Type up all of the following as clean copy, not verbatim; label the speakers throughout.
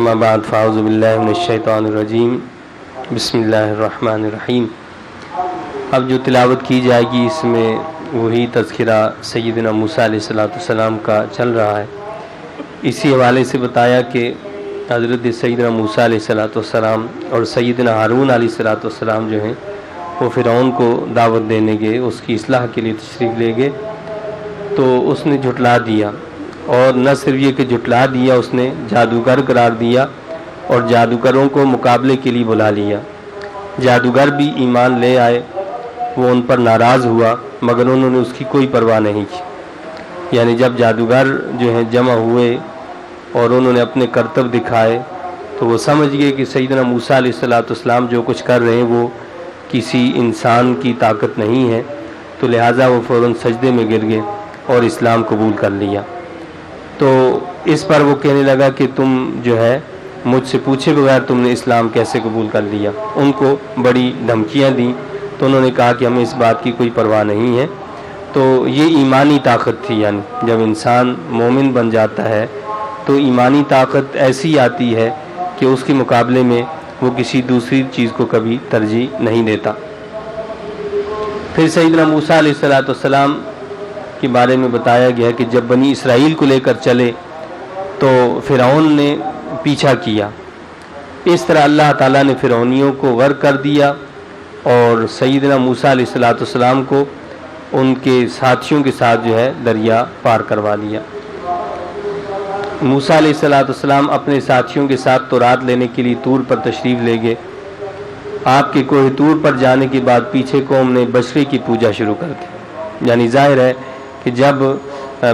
Speaker 1: اما بعد فاعوذ باللہ من الشیطان الرجیم بسم اللہ الرحمن الرحیم۔ اب جو تلاوت کی جائے گی اس میں وہی تذکرہ سیدنا موسیٰ علیہ السلام کا چل رہا ہے۔ اسی حوالے سے بتایا کہ حضرت سیدنا موسیٰ علیہ السلام اور سیدنا ہارون علیہ السلام جو ہیں وہ فرعون کو دعوت دینے گئے، اس کی اصلاح کے لیے تشریف لے گئے، تو اس نے جھٹلا دیا، اور نہ صرف یہ کہ جھٹلا دیا، اس نے جادوگر قرار دیا اور جادوگروں کو مقابلے کے لیے بلا لیا۔ جادوگر بھی ایمان لے آئے، وہ ان پر ناراض ہوا مگر انہوں نے اس کی کوئی پرواہ نہیں کی۔ یعنی جب جادوگر جو ہیں جمع ہوئے اور انہوں نے اپنے کرتب دکھائے تو وہ سمجھ گئے کہ سیدنا موسیٰ علیہ السلام جو کچھ کر رہے ہیں وہ کسی انسان کی طاقت نہیں ہے، تو لہٰذا وہ فوراً سجدے میں گر گئے اور اسلام قبول کر لیا۔ تو اس پر وہ کہنے لگا کہ تم جو ہے مجھ سے پوچھے بغیر تم نے اسلام کیسے قبول کر لیا؟ ان کو بڑی دھمکیاں دیں تو انہوں نے کہا کہ ہمیں اس بات کی کوئی پرواہ نہیں ہے۔ تو یہ ایمانی طاقت تھی، یعنی جب انسان مومن بن جاتا ہے تو ایمانی طاقت ایسی آتی ہے کہ اس کے مقابلے میں وہ کسی دوسری چیز کو کبھی ترجیح نہیں دیتا۔ پھر سیدنا موسیٰ علیہ السلام کے بارے میں بتایا گیا کہ جب بنی اسرائیل کو لے کر چلے تو فرعون نے پیچھا کیا، اس طرح اللہ تعالیٰ نے فرعونیوں کو غرق کر دیا اور سیدنا موسیٰ علیہ السلام کو ان کے ساتھیوں کے ساتھ جو ہے دریا پار کروا لیا۔ موسیٰ علیہ السلام اپنے ساتھیوں کے ساتھ تورات لینے کے لیے طور پر تشریف لے گئے۔ آپ کے کوہ طور پر جانے کے بعد پیچھے قوم نے بچڑے کی پوجا شروع کر دی۔ یعنی ظاہر ہے کہ جب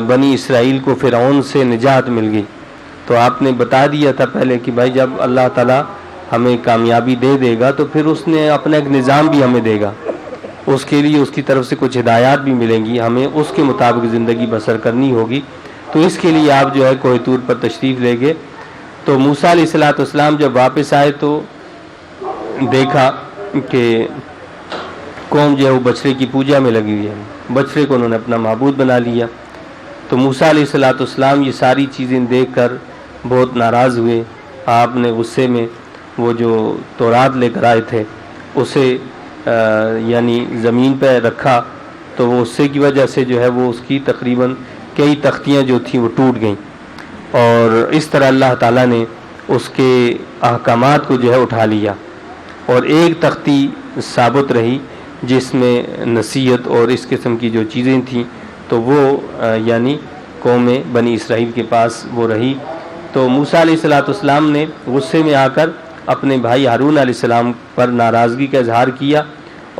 Speaker 1: بنی اسرائیل کو فرعون سے نجات مل گئی تو آپ نے بتا دیا تھا پہلے کہ بھائی جب اللہ تعالیٰ ہمیں کامیابی دے دے گا تو پھر اس نے اپنا ایک نظام بھی ہمیں دے گا، اس کے لیے اس کی طرف سے کچھ ہدایات بھی ملیں گی، ہمیں اس کے مطابق زندگی بسر کرنی ہوگی۔ تو اس کے لیے آپ جو ہے کوہ طور پر تشریف لے گئے۔ تو موسیٰ علیہ السلام جب واپس آئے تو دیکھا کہ قوم جو ہے وہ بچڑے کی پوجا میں لگی ہوئی ہے، بچڑے کو انہوں نے اپنا معبود بنا لیا۔ تو موسیٰ علیہ السلام یہ ساری چیزیں دیکھ کر بہت ناراض ہوئے۔ آپ نے غصے میں وہ جو تورات لے کر آئے تھے اسے یعنی زمین پہ رکھا، تو وہ غصے کی وجہ سے جو ہے وہ اس کی تقریباً کئی تختیاں جو تھیں وہ ٹوٹ گئیں، اور اس طرح اللہ تعالیٰ نے اس کے احکامات کو جو ہے اٹھا لیا، اور ایک تختی ثابت رہی جس میں نصیحت اور اس قسم کی جو چیزیں تھیں تو وہ یعنی قوم بنی اسرائیل کے پاس وہ رہی۔ تو موسیٰ علیہ السلام نے غصے میں آ کر اپنے بھائی ہارون علیہ السلام پر ناراضگی کا اظہار کیا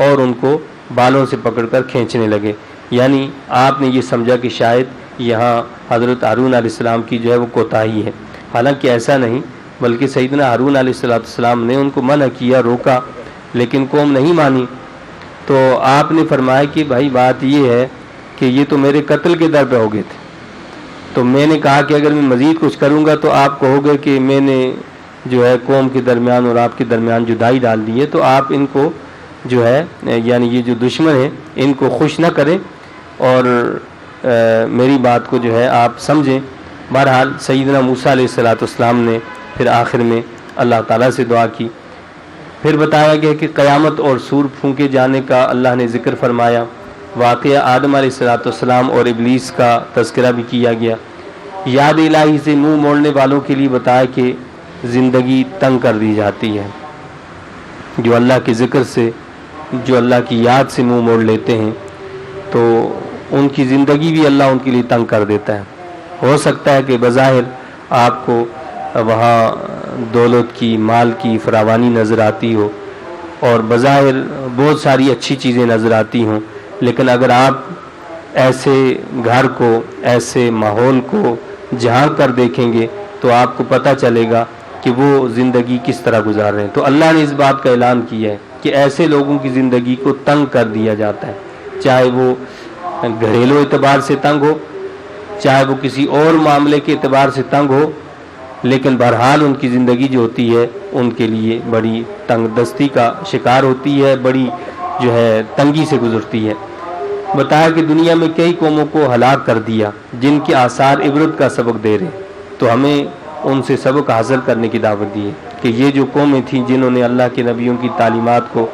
Speaker 1: اور ان کو بالوں سے پکڑ کر کھینچنے لگے۔ یعنی آپ نے یہ سمجھا کہ شاید یہاں حضرت ہارون علیہ السلام کی جو ہے وہ کوتاہی ہے، حالانکہ ایسا نہیں، بلکہ سیدنا ہارون علیہ السلام نے ان کو منع کیا، روکا، لیکن قوم نہیں مانی۔ تو آپ نے فرمایا کہ بھائی بات یہ ہے کہ یہ تو میرے قتل کے در پہ ہو گئے تھے، تو میں نے کہا کہ اگر میں مزید کچھ کروں گا تو آپ کہو گے کہ میں نے جو ہے قوم کے درمیان اور آپ کے درمیان جدائی ڈال دی ہے، تو آپ ان کو جو ہے یعنی یہ جو دشمن ہیں ان کو خوش نہ کریں اور میری بات کو جو ہے آپ سمجھیں۔ بہرحال سیدنا موسیٰ علیہ السلام نے پھر آخر میں اللہ تعالیٰ سے دعا کی۔ پھر بتایا گیا کہ قیامت اور سور پھونکے جانے کا اللہ نے ذکر فرمایا، واقعہ آدم علیہ السلام اور ابلیس کا تذکرہ بھی کیا گیا۔ یاد الہی سے منہ موڑنے والوں کے لیے بتایا کہ زندگی تنگ کر دی جاتی ہے، جو اللہ کے ذکر سے، جو اللہ کی یاد سے منہ موڑ لیتے ہیں تو ان کی زندگی بھی اللہ ان کے لیے تنگ کر دیتا ہے۔ ہو سکتا ہے کہ بظاہر آپ کو وہاں دولت کی، مال کی فراوانی نظر آتی ہو اور بظاہر بہت ساری اچھی چیزیں نظر آتی ہوں، لیکن اگر آپ ایسے گھر کو، ایسے ماحول کو جھانک کر دیکھیں گے تو آپ کو پتہ چلے گا کہ وہ زندگی کس طرح گزار رہے ہیں۔ تو اللہ نے اس بات کا اعلان کیا ہے کہ ایسے لوگوں کی زندگی کو تنگ کر دیا جاتا ہے، چاہے وہ گھریلو اعتبار سے تنگ ہو، چاہے وہ کسی اور معاملے کے اعتبار سے تنگ ہو، لیکن بہرحال ان کی زندگی جو ہوتی ہے ان کے لیے بڑی تنگ دستی کا شکار ہوتی ہے، بڑی جو ہے تنگی سے گزرتی ہے۔ بتایا کہ دنیا میں کئی قوموں کو ہلاک کر دیا جن کے آثار عبرت کا سبق دے رہے، تو ہمیں ان سے سبق حاصل کرنے کی دعوت دی ہے کہ یہ جو قومیں تھیں جنہوں نے اللہ کے نبیوں کی تعلیمات کو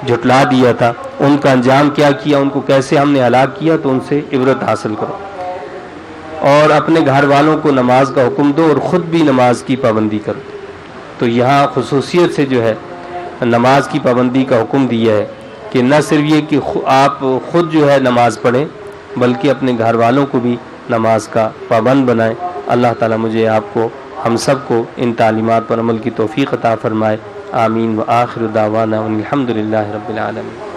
Speaker 1: جھٹلا دیا تھا، ان کا انجام کیا کیا، ان کو کیسے ہم نے ہلاک کیا، تو ان سے عبرت حاصل کرو اور اپنے گھر والوں کو نماز کا حکم دو اور خود بھی نماز کی پابندی کرو۔ تو یہاں خصوصیت سے جو ہے نماز کی پابندی کا حکم دیا ہے کہ نہ صرف یہ کہ آپ خود جو ہے نماز پڑھیں بلکہ اپنے گھر والوں کو بھی نماز کا پابند بنائیں۔ اللہ تعالیٰ مجھے آپ کو ہم سب کو ان تعلیمات پر عمل کی توفیق عطا فرمائے۔ آمین۔ وآخر دعوانا الحمد للہ رب العالمین۔